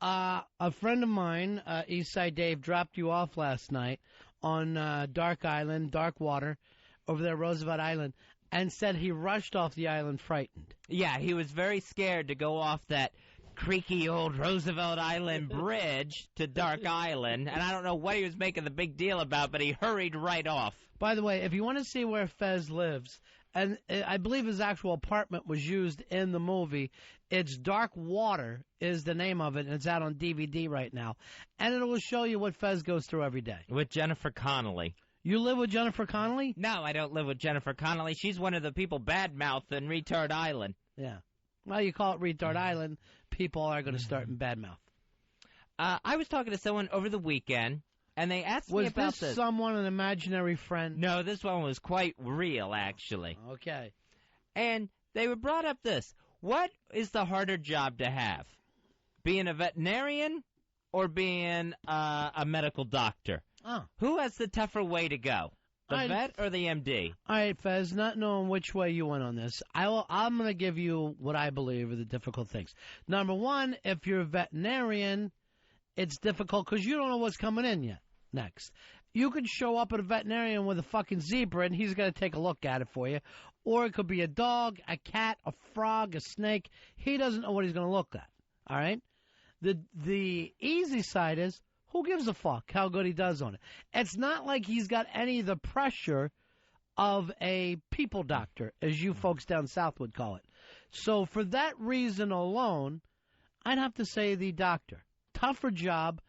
A friend of mine, Eastside Dave, dropped you off last night on Dark Island, Dark Water, over there, Roosevelt Island, and said he rushed off the island frightened. Yeah, he was very scared to go off that creaky old Roosevelt Island bridge to Dark Island, and I don't know what he was making the big deal about, but he hurried right off. By the way, if you want to see where Fez lives, and I believe his actual apartment was used in the movie, it's Dark Water is the name of it, and it's out on DVD right now, and it will show you what Fez goes through every day. With Jennifer Connelly. You live with Jennifer Connelly? No, I don't live with Jennifer Connelly. She's one of the people badmouth in Retard Island. Yeah. Well, you call it Retard Island, people are going to start in badmouth. I was talking to someone over the weekend, and they asked me about this. Was this someone, an imaginary friend? No, this one was quite real, actually. Okay. And they brought up this. What is the harder job to have? Being a veterinarian or being a medical doctor? Oh. Who has the tougher way to go? The vet or the MD? All right, Fez, not knowing which way you went on this, I'm going to give you what I believe are the difficult things. Number one, if you're a veterinarian, it's difficult because you don't know what's coming in yet. Next, you could show up at a veterinarian with a fucking zebra and he's going to take a look at it for you. Or it could be a dog, a cat, a frog, a snake. He doesn't know what he's going to look at. All right? The easy side is, who gives a fuck how good he does on it? It's not like he's got any of the pressure of a people doctor, as you folks down south would call it. So for that reason alone, I'd have to say the doctor. Tougher job,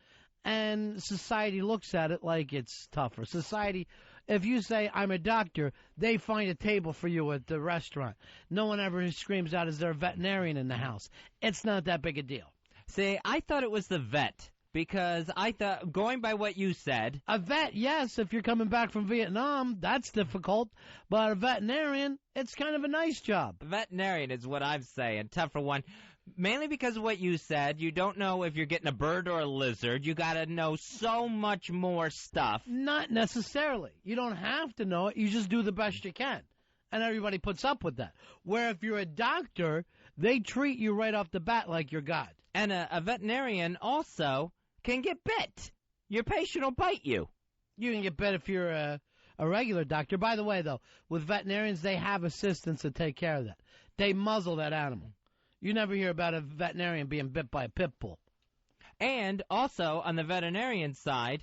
and society looks at it like it's tougher. Society, if you say, I'm a doctor, they find a table for you at the restaurant. No one ever screams out, is there a veterinarian in the house? It's not that big a deal. See, I thought it was the vet. Because I thought, going by what you said... A vet, yes, if you're coming back from Vietnam, that's difficult. But a veterinarian, it's kind of a nice job. A veterinarian is what I'm saying, tougher one. Mainly because of what you said. You don't know if you're getting a bird or a lizard. You got to know so much more stuff. Not necessarily. You don't have to know it. You just do the best you can. And everybody puts up with that. Where if you're a doctor, they treat you right off the bat like you're God. And a veterinarian also... can get bit. Your patient will bite you. You can get bit if you're a regular doctor. By the way, though, with veterinarians, they have assistants that take care of that. They muzzle that animal. You never hear about a veterinarian being bit by a pit bull. And also, on the veterinarian side,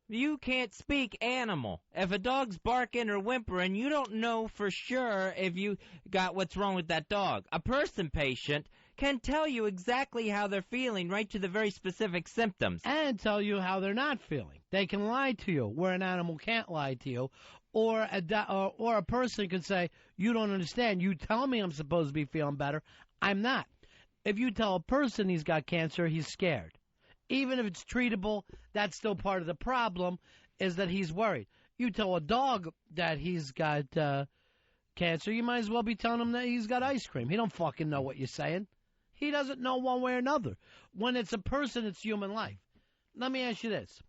you can't speak animal. If a dog's barking or whimpering, you don't know for sure if you got what's wrong with that dog. A person patient can tell you exactly how they're feeling right to the very specific symptoms. And tell you how they're not feeling. They can lie to you where an animal can't lie to you. Or a person could say, you don't understand. You tell me I'm supposed to be feeling better. I'm not. If you tell a person he's got cancer, he's scared. Even if it's treatable, that's still part of the problem, is that he's worried. You tell a dog that he's got cancer, you might as well be telling him that he's got ice cream. He don't fucking know what you're saying. He doesn't know one way or another. When it's a person, it's human life. Let me ask you this.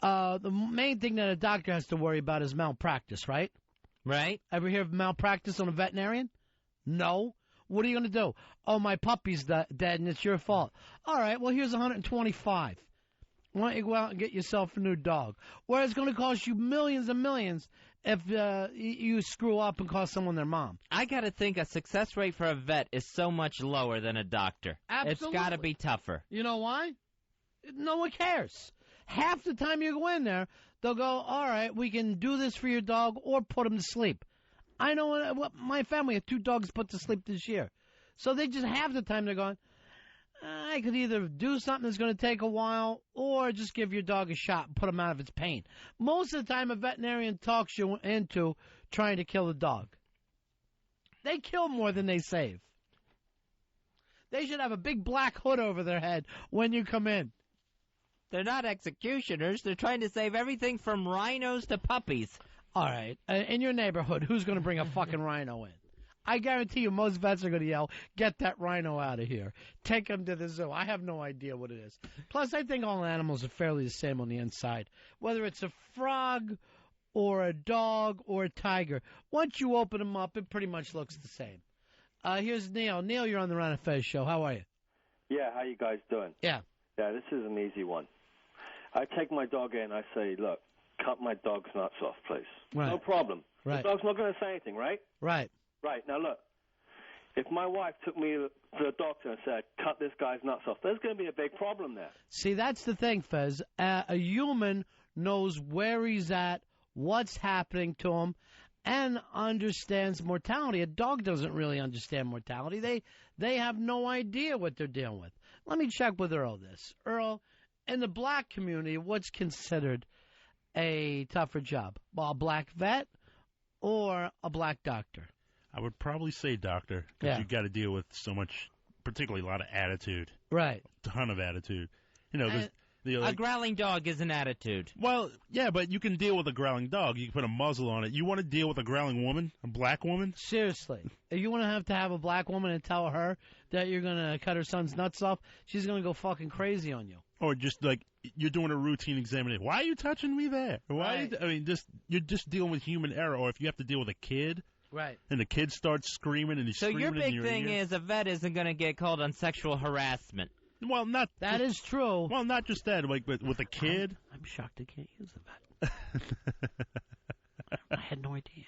The main thing that a doctor has to worry about is malpractice, right? Right. Ever hear of malpractice on a veterinarian? No. What are you going to do? Oh, my puppy's dead and it's your fault. All right, well, here's 125. Why don't you go out and get yourself a new dog? Or it's going to cost you millions and millions if you screw up and cost someone their mom. I got to think a success rate for a vet is so much lower than a doctor. Absolutely. It's got to be tougher. You know why? No one cares. Half the time you go in there, they'll go, all right, we can do this for your dog or put him to sleep. I know my family had 2 dogs put to sleep this year. So they just half the time they're going, I could either do something that's going to take a while or just give your dog a shot and put him out of its pain. Most of the time a veterinarian talks you into trying to kill the dog. They kill more than they save. They should have a big black hood over their head when you come in. They're not executioners. They're trying to save everything from rhinos to puppies. All right. In your neighborhood, who's going to bring a fucking rhino in? I guarantee you most vets are going to yell, get that rhino out of here. Take him to the zoo. I have no idea what it is. Plus, I think all animals are fairly the same on the inside. Whether it's a frog or a dog or a tiger, once you open them up, it pretty much looks the same. Here's Neil. Neil, you're on the Now Fez show. How are you? Yeah, how you guys doing? Yeah. Yeah, this is an easy one. I take my dog in, I say, look, cut my dog's nuts off, please. Right. No problem. Right. The dog's not going to say anything, right? Right. Right. Now, look, if my wife took me to the doctor and said, cut this guy's nuts off, there's going to be a big problem there. See, that's the thing, Fez. A human knows where he's at, what's happening to him, and understands mortality. A dog doesn't really understand mortality. They have no idea what they're dealing with. Let me check with Earl this. Earl, in the black community, what's considered a tougher job? Well, a black vet or a black doctor? I would probably say doctor, because you got to deal with so much, particularly a lot of attitude. Right. A ton of attitude. You know, because a growling dog is an attitude. Well, yeah, but you can deal with a growling dog. You can put a muzzle on it. You want to deal with a growling woman, a black woman? Seriously. If you want to have a black woman and tell her that you're going to cut her son's nuts off, she's going to go fucking crazy on you. Or just like you're doing a routine examination. Why are you touching me there? Why? Right. You're just dealing with human error. Or if you have to deal with a kid, right? And the kid starts screaming and he's so screaming your in your big thing ear. is a vet isn't going to get called on sexual harassment. Well, not that is true. Well, not just that. Like, but with a kid, I'm shocked they can't use a vet. I had no idea.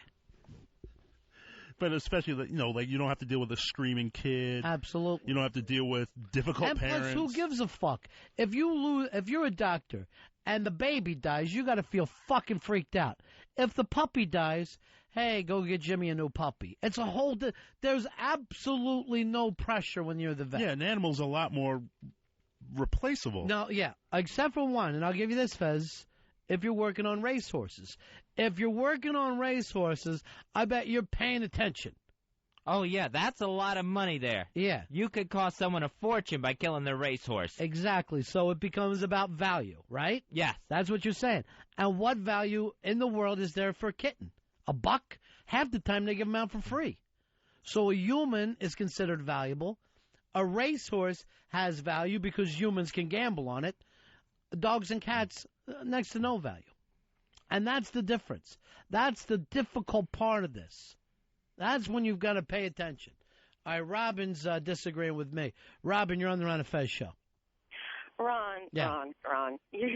But especially, like you don't have to deal with a screaming kid. Absolutely. You don't have to deal with difficult parents. Plus, who gives a fuck? If you're a doctor and the baby dies, you got to feel fucking freaked out. If the puppy dies, hey, go get Jimmy a new puppy. It's a whole. There's absolutely no pressure when you're the vet. Yeah, an animal's a lot more replaceable. No, yeah, except for one, and I'll give you this, Fez. If you're working on racehorses. If you're working on racehorses, I bet you're paying attention. Oh, yeah, that's a lot of money there. Yeah. You could cost someone a fortune by killing their racehorse. Exactly. So it becomes about value, right? Yes. That's what you're saying. And what value in the world is there for a kitten? A buck? Half the time they give them out for free. So a human is considered valuable. A racehorse has value because humans can gamble on it. Dogs and cats, next to no value. And that's the difference. That's the difficult part of this. That's when you've got to pay attention. All right, Robin's disagreeing with me. Robin, you're on the Now Fez show. Ron, Yeah. Ron. You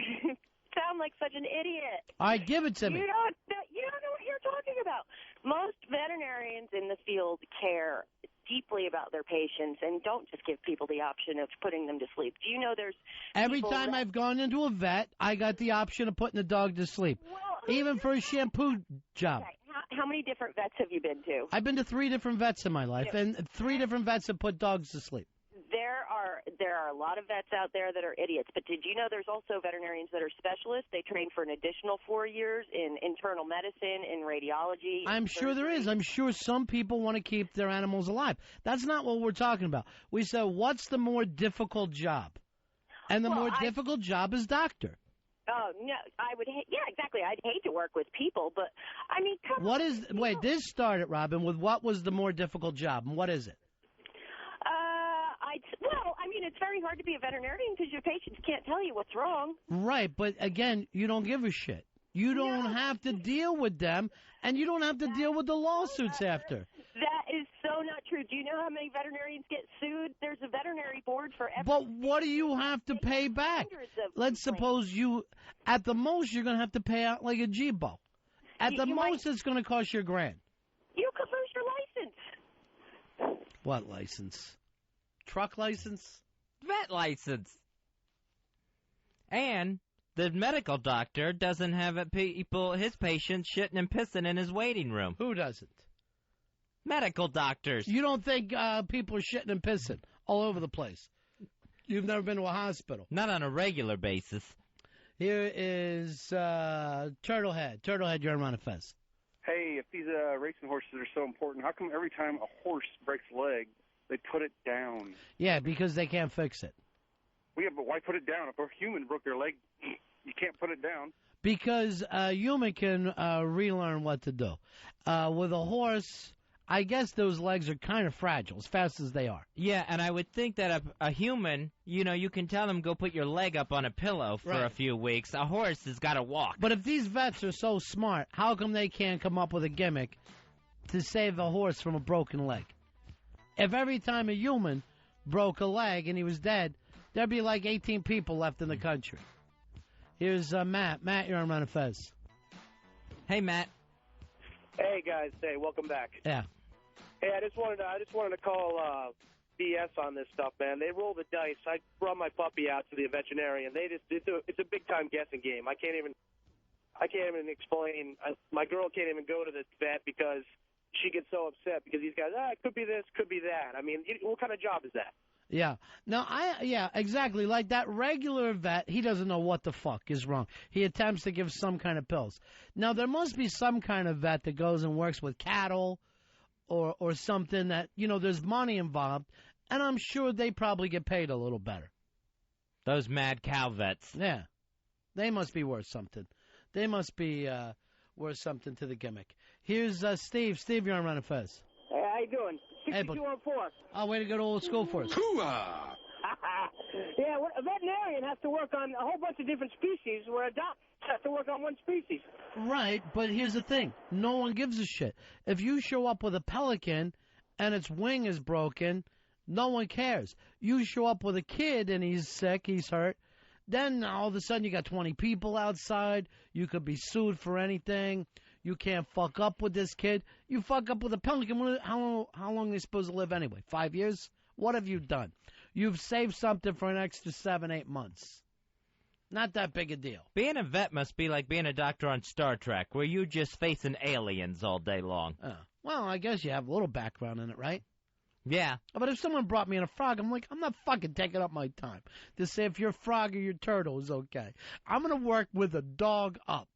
sound like such an idiot. All right, give it to me. You don't know what you're talking about. Most veterinarians in the field care deeply about their patients and don't just give people the option of putting them to sleep. Do you know there's Every time I've gone into a vet, I got the option of putting the dog to sleep, even for a shampoo job. Okay. How many different vets have you been to? I've been to 3 different vets in my life, and 3 different vets have put dogs to sleep. There are a lot of vets out there that are idiots, but did you know there's also veterinarians that are specialists? They train for an additional 4 years in internal medicine, in radiology. I'm sure there is. I'm sure some people want to keep their animals alive. That's not what we're talking about. We said, what's the more difficult job? And the more difficult job is doctor. Oh, no, I would yeah, exactly. I'd hate to work with people, but, I mean, Wait, this started, Robin, with what was the more difficult job, and what is it? It's very hard to be a veterinarian because your patients can't tell you what's wrong. Right, but again, you don't give a shit. You don't have to deal with them, and you don't have to deal with the lawsuits after. That is so not true. Do you know how many veterinarians get sued? There's a veterinary board for every... But what do you have to pay back? Let's suppose at the most, you're going to have to pay out like a G-Bo. At the most, it's going to cost you $1,000. You could lose your license. What license? Truck license? Vet license. And the medical doctor doesn't have his patients shitting and pissing in his waiting room. Who doesn't? Medical doctors. You don't think people are shitting and pissing all over the place? You've never been to a hospital? Not on a regular basis. Here is Turtlehead. Turtlehead, you're on Now Fez. Hey, if these racing horses are so important, how come every time a horse breaks a leg, they put it down? Yeah, because they can't fix it. Well, yeah, but why put it down? If a human broke their leg, you can't put it down. Because a human can relearn what to do. With a horse, I guess those legs are kind of fragile, as fast as they are. Yeah, and I would think that a human, you can tell them go put your leg up on a pillow for a few weeks. A horse has got to walk. But if these vets are so smart, how come they can't come up with a gimmick to save a horse from a broken leg? If every time a human broke a leg and he was dead, there'd be like 18 people left in the country. Here's Matt. Matt, you're on Now Fez. Hey, Matt. Hey guys, hey, welcome back. Yeah. Hey, I just wanted to call BS on this stuff, man. They roll the dice. I brought my puppy out to the veterinarian. It's a big time guessing game. I can't even explain. My girl can't even go to the vet because she gets so upset because these guys, it could be this, could be that. I mean, what kind of job is that? Yeah. No, exactly. Like that regular vet, he doesn't know what the fuck is wrong. He attempts to give some kind of pills. Now, there must be some kind of vet that goes and works with cattle or something that, there's money involved, and I'm sure they probably get paid a little better. Those mad cow vets. Yeah. They must be worth something. They must be worth something to the gimmick. Here's Steve. Steve, you're on Now Fez. Hey, how you doing? Hey, 6214. Oh, way to go to old school for us. Yeah, a veterinarian has to work on a whole bunch of different species, where a doctor has to work on one species. Right, but here's the thing. No one gives a shit. If you show up with a pelican and its wing is broken, no one cares. You show up with a kid and he's sick, he's hurt, then all of a sudden you got 20 people outside. You could be sued for anything. You can't fuck up with this kid. You fuck up with a pelican. How long are they supposed to live anyway? 5 years? What have you done? You've saved something for an extra 7-8 months. Not that big a deal. Being a vet must be like being a doctor on Star Trek, where you're just facing aliens all day long. Well, I guess you have a little background in it, right? Yeah. But if someone brought me in a frog, I'm like, I'm not fucking taking up my time to say if your frog or your turtle is okay. I'm going to work with a dog up.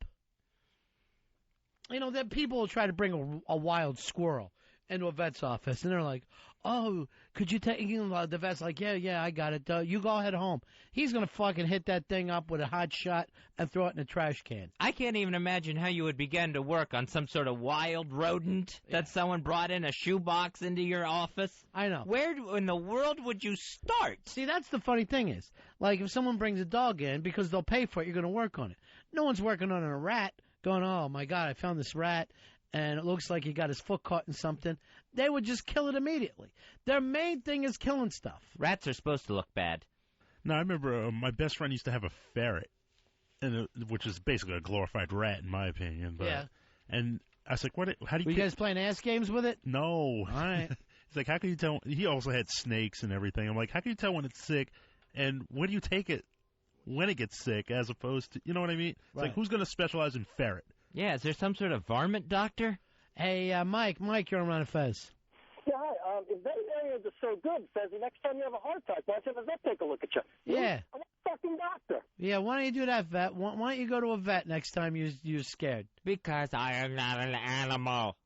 That people will try to bring a wild squirrel into a vet's office, and they're like, oh, could you take the vet's like, yeah, I got it. You go ahead home. He's going to fucking hit that thing up with a hot shot and throw it in a trash can. I can't even imagine how you would begin to work on some sort of wild rodent that someone brought in a shoebox into your office. I know. Where in the world would you start? See, that's the funny thing is, like if someone brings a dog in, because they'll pay for it, you're going to work on it. No one's working on a rat going, oh, my God, I found this rat, and it looks like he got his foot caught in something. They would just kill it immediately. Their main thing is killing stuff. Rats are supposed to look bad. No, I remember my best friend used to have a ferret, which is basically a glorified rat, in my opinion. But, yeah. And I was like, how do you... Were you guys playing ass games with it? No. All right. He's like, how can you tell... He also had snakes and everything. I'm like, how can you tell when it's sick, and when do you take it when it gets sick, as opposed to... You know what I mean? It's like, who's going to specialize in ferret? Yeah, is there some sort of varmint doctor? Hey, Mike, you're on Now Fez. Yeah, hi. If veterinarians are so good, Fez, the next time you have a heart attack, why don't you have a vet take a look at you? Yeah. I'm a fucking doctor. Yeah, why don't you do that, vet? Why don't you go to a vet next time you're scared? Because I am not an animal.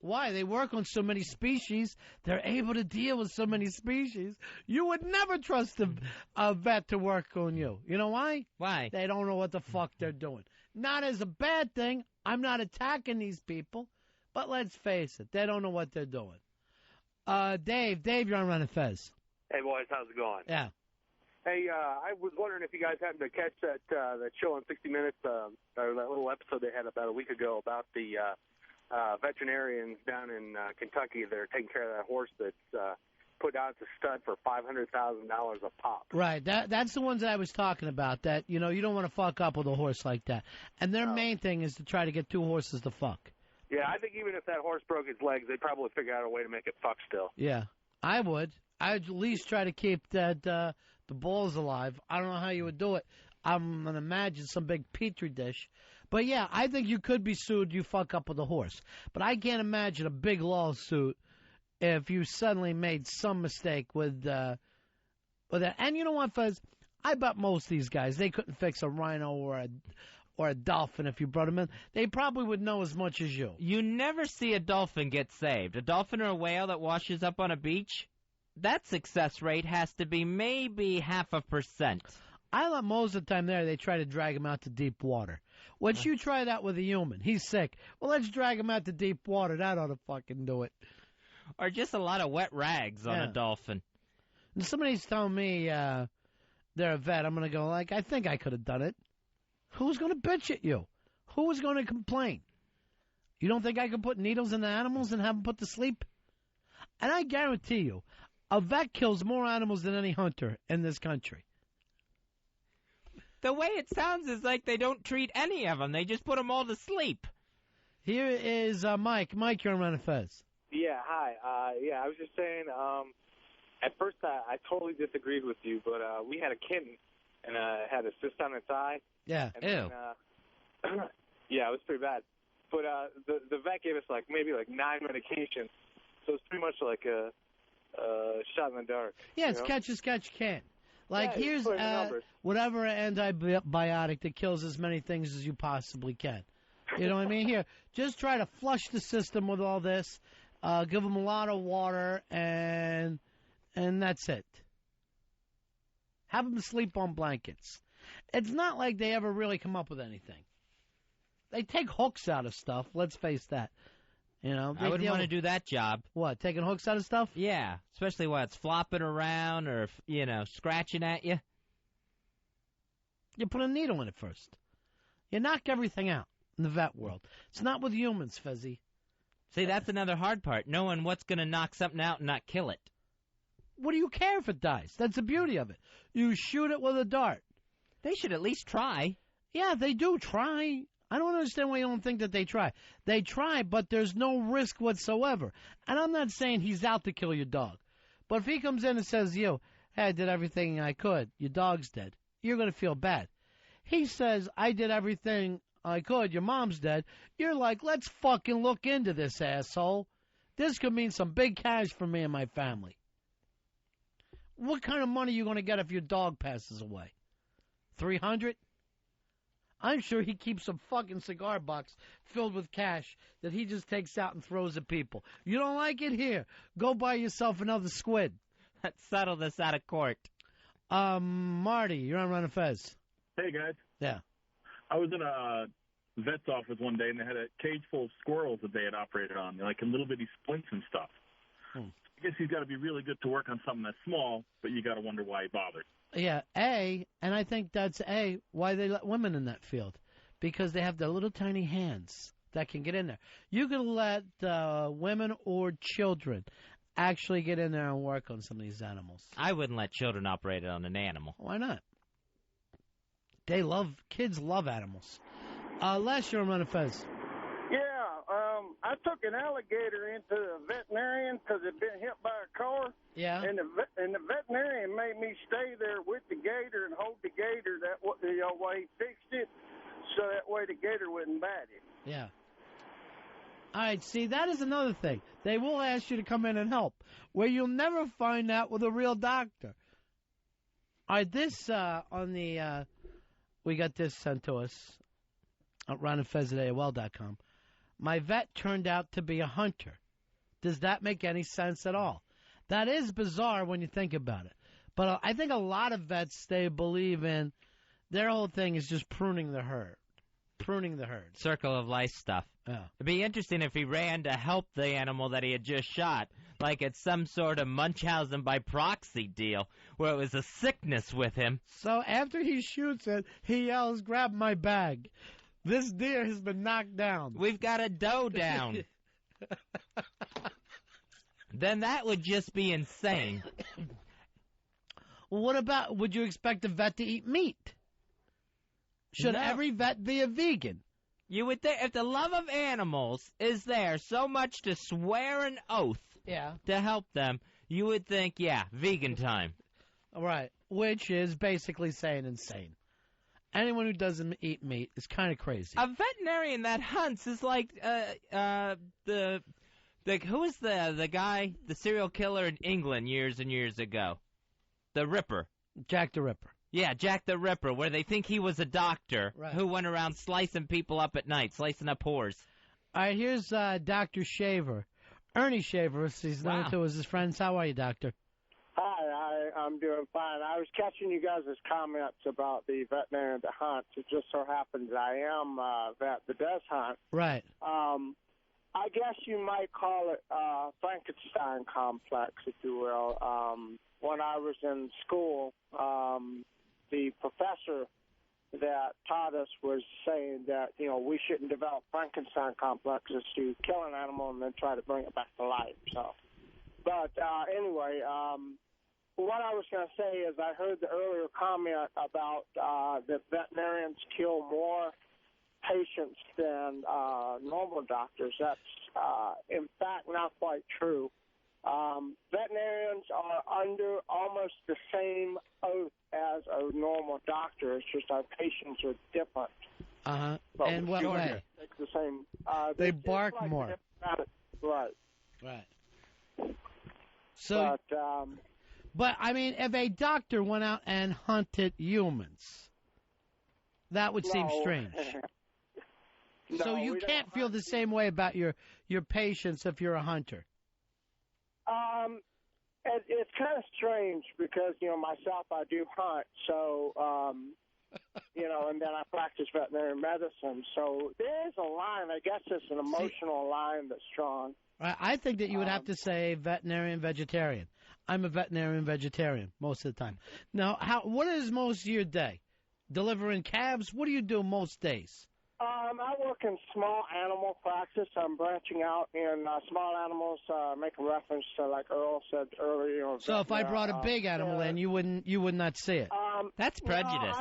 Why? They work on so many species. They're able to deal with so many species. You would never trust a vet to work on you. You know why? Why? They don't know what the fuck they're doing. Not as a bad thing. I'm not attacking these people. But let's face it, they don't know what they're doing. Dave, you're on Now Fez. Hey, boys, how's it going? Yeah. Hey, I was wondering if you guys happened to catch that show on 60 Minutes, or that little episode they had about a week ago about the veterinarians down in Kentucky that are taking care of that horse that's put out to stud for $500,000 a pop. Right. That's the ones that I was talking about, that, you don't want to fuck up with a horse like that. And their main thing is to try to get two horses to fuck. Yeah, I think even if that horse broke its legs, they'd probably figure out a way to make it fuck still. Yeah, I would. I'd at least try to keep the balls alive. I don't know how you would do it. I'm going to imagine some big petri dish. But, yeah, I think you could be sued you fuck up with a horse. But I can't imagine a big lawsuit if you suddenly made some mistake with that. And you know what, Fez? I bet most of these guys, they couldn't fix a rhino or a dolphin if you brought them in. They probably would know as much as you. You never see a dolphin get saved. A dolphin or a whale that washes up on a beach, that success rate has to be maybe 0.5%. I let most of the time they try to drag him out to deep water. Once you try that with a human, he's sick. Well, let's drag him out to deep water. That ought to fucking do it. Or just a lot of wet rags on a dolphin. And somebody's telling me they're a vet. I'm going to go like, I think I could have done it. Who's going to bitch at you? Who is going to complain? You don't think I could put needles in the animals and have them put to sleep? And I guarantee you, A vet kills more animals than any hunter in this country. The way it sounds is like they don't treat any of them. They just put them all to sleep. Here is Mike. Mike, you're on Now Fez. Yeah, hi. I was just saying, at first I totally disagreed with you, but we had a kitten, and it had a cyst on its eye. Yeah. And then, yeah, it was pretty bad. But the vet gave us maybe 9 medications, so it's pretty much like a shot in the dark. Yeah, it's catch as catch can. Here's put in the numbers. whatever antibiotic that kills as many things as you possibly can. You know what I mean? Here, just try to flush the system with all this. Give them a lot of water, and that's it. Have them sleep on blankets. It's not like they ever really come up with anything. They take hooks out of stuff. Let's face that. You know, I wouldn't want to do that job. What, taking hooks out of stuff? Yeah, especially while it's flopping around or, scratching at you. You put a needle in it first. You knock everything out in the vet world. It's not with humans, Fezzy. See, that's another hard part, knowing what's going to knock something out and not kill it. What do you care if it dies? That's the beauty of it. You shoot it with a dart. They should at least try. Yeah, they do try. I don't understand why you don't think that they try. They try, but there's no risk whatsoever. And I'm not saying he's out to kill your dog. But if he comes in and says, hey, I did everything I could, your dog's dead, you're going to feel bad. He says, I did everything I could, your mom's dead. You're like, let's fucking look into this, asshole. This could mean some big cash for me and my family. What kind of money are you going to get if your dog passes away? $300? I'm sure he keeps a fucking cigar box filled with cash that he just takes out and throws at people. You don't like it? Here, go buy yourself another squid. Let's settle this out of court. Marty, you're on Now Fez. Hey, guys. Yeah. I was in a vet's office one day, and they had a cage full of squirrels that they had operated on, in little bitty splints and stuff. I guess he's got to be really good to work on something that's small, but you got to wonder why he bothered. Yeah, and I think that's why they let women in that field, because they have their little tiny hands that can get in there. You can let women or children actually get in there and work on some of these animals. I wouldn't let children operate on an animal. Why not? Kids love animals. Les, you're on Now Fez. Yeah, I took an alligator into a veterinarian because it'd been hit by a car. Yeah. And the veterinarian made me stay there with the gator and hold the gator that way he fixed it, so that way the gator wouldn't bite it. Yeah. All right, see, that is another thing. They will ask you to come in and help, where you'll never find that with a real doctor. All right, this we got this sent to us at ronandfez@AOL.com. My vet turned out to be a hunter. Does that make any sense at all? That is bizarre when you think about it. But I think a lot of vets, they believe in, their whole thing is just pruning the herd. Circle of life stuff. Yeah. It'd be interesting if he ran to help the animal that he had just shot, like it's some sort of Munchausen by proxy deal, where it was a sickness with him. So after he shoots it, he yells, grab my bag. This deer has been knocked down. We've got a doe down. Then that would just be insane. Well, what about, would you expect a vet to eat meat? Should every vet be a vegan? You would think, if the love of animals is there so much to swear an oath to help them, you would think, vegan time. All right, which is basically saying insane. Anyone who doesn't eat meat is kind of crazy. A veterinarian that hunts is like who is the guy, the serial killer in England years and years ago? The Ripper. Jack the Ripper. Yeah, Jack the Ripper, where they think he was a doctor who went around slicing people up at night, slicing up whores. All right, here's Dr. Shaver. Ernie Shaver, he's known to as his friends. How are you, Doctor? Hi, I'm doing fine. I was catching you guys' comments about the veterinarian that hunts. It just so happens I am a vet that does hunt. Right. I guess you might call it Frankenstein complex, if you will. When I was in school, the professor that taught us was saying that, we shouldn't develop Frankenstein complexes to kill an animal and then try to bring it back to life. So But anyway, what I was going to say is I heard the earlier comment about that veterinarians kill more patients than normal doctors. That's, in fact, not quite true. Veterinarians are under almost the same oath as a normal doctor. It's just our patients are different. Uh-huh. But And what way? It's the same. They bark like more. Right. Right. So, but, I mean, if a doctor went out and hunted humans, that would seem strange. So No, you we can't don't feel the same way about your patients if you're a hunter. It's kind of strange because, myself, I do hunt, so, and then I practice veterinary medicine. So there is a line. I guess it's an emotional line that's strong. I think that you would have to say veterinarian vegetarian. I'm a veterinarian vegetarian most of the time. Now, what is most of your day? Delivering calves? What do you do most days? I work in small animal practice. I'm branching out in small animals, making reference to, like Earl said earlier. So if I brought a big animal in, you would not see it. That's prejudice.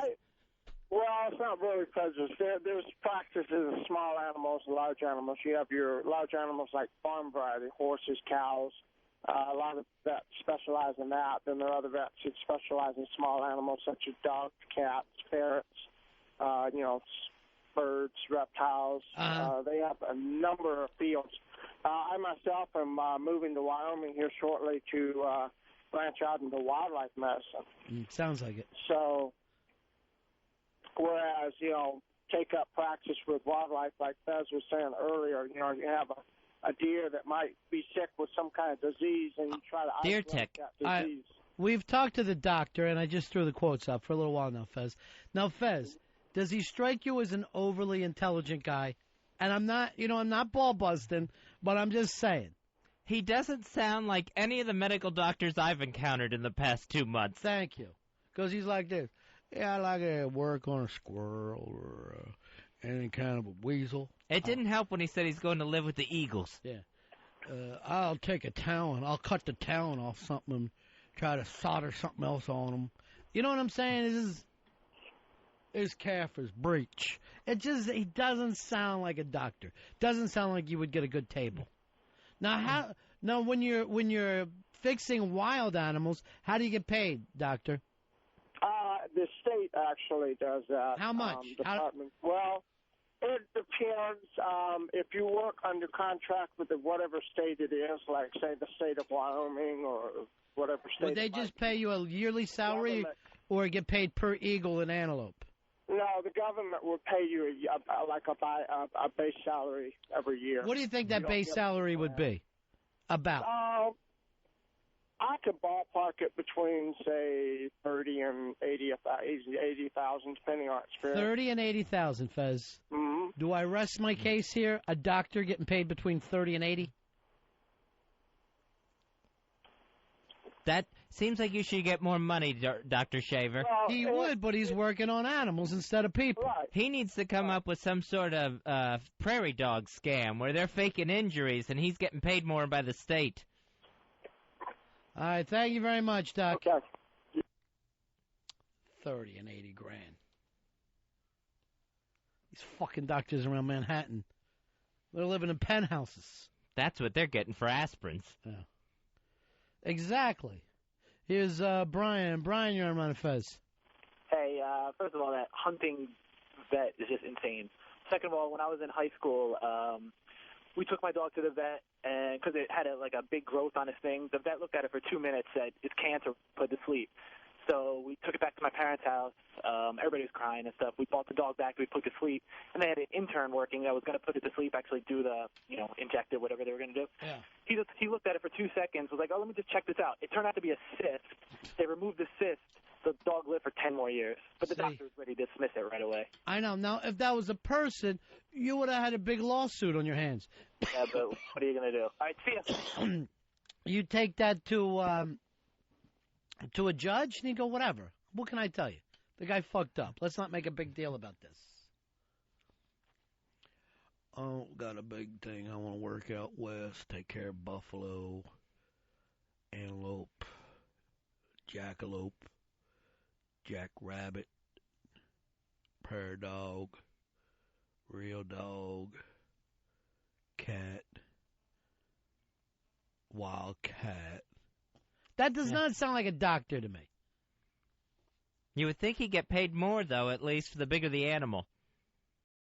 Well, it's not really prejudice. There's practices in small animals and large animals. You have your large animals like farm variety, horses, cows. A lot of vets specialize in that. Then there are other vets who specialize in small animals such as dogs, cats, ferrets, birds, reptiles. They have a number of fields. I myself am moving to Wyoming here shortly to branch out into wildlife medicine. Sounds like it. So, whereas, take up practice with wildlife, like Fez was saying earlier, you have a deer that might be sick with some kind of disease, and you try to deer isolate tick. that disease. We've talked to the doctor, and I just threw the quotes up for a little while now, Fez. Now, Fez, does he strike you as an overly intelligent guy? And I'm not ball busting, but I'm just saying. He doesn't sound like any of the medical doctors I've encountered in the past 2 months. Thank you. Because he's like this. Yeah, I like to work on a squirrel or any kind of a weasel. It didn't help when he said he's going to live with the Eagles. Yeah. I'll take a talon. I'll cut the talon off something and try to solder something else on them. You know what I'm saying? His calf is breech. He doesn't sound like a doctor. Doesn't sound like you would get a good table. Now, when you're fixing wild animals, how do you get paid, doctor? The state actually does that. How much? Department. Well, it depends. If you work under contract with whatever state it is, like, say, the state of Wyoming or whatever state. Would they just pay you a yearly salary or get paid per eagle and antelope? No, the government will pay you a base salary every year. What do you think that base salary would be? About? I could ballpark it between, say, 30 and 80,000, depending on experience. 30 and 80,000, Fez. Mm-hmm. Do I rest my case here? A doctor getting paid between 30 and 80? That seems like you should get more money, Dr. Shaver. Well, He would, but he's working on animals instead of people. Right. He needs to come up with some sort of prairie dog scam where they're faking injuries and he's getting paid more by the state. All right, thank you very much, Doc. Okay. 30 and 80 grand. These fucking doctors around Manhattan, they're living in penthouses. That's what they're getting for aspirins. Yeah. Exactly. Here's Brian. Brian, you're on Run Fez. Hey, first of all, that hunting vet is just insane. Second of all, when I was in high school, we took my dog to the vet, and because it had a big growth on his thing, the vet looked at it for 2 minutes, said it's cancer, put it to sleep. So we took it back to my parents' house. Everybody was crying and stuff. We brought the dog back. We put it to sleep, and they had an intern working that was going to put it to sleep, actually do the, inject it, whatever they were going to do. Yeah. He looked at it for 2 seconds, was like, oh, let me just check this out. It turned out to be a cyst. They removed the cyst. The dog lived for 10 more years. But the doctor was ready to dismiss it right away. I know. Now, if that was a person, you would have had a big lawsuit on your hands. Yeah, but what are you going to do? All right, see ya. You take that to a judge, and you go, whatever. What can I tell you? The guy fucked up. Let's not make a big deal about this. Oh, got a big thing. I want to work out west, take care of buffalo. antelope, jackalope, jackrabbit, prairie dog, real dog, cat, wild cat. That does not sound like a doctor to me. You would think he'd get paid more, though, at least, the bigger the animal.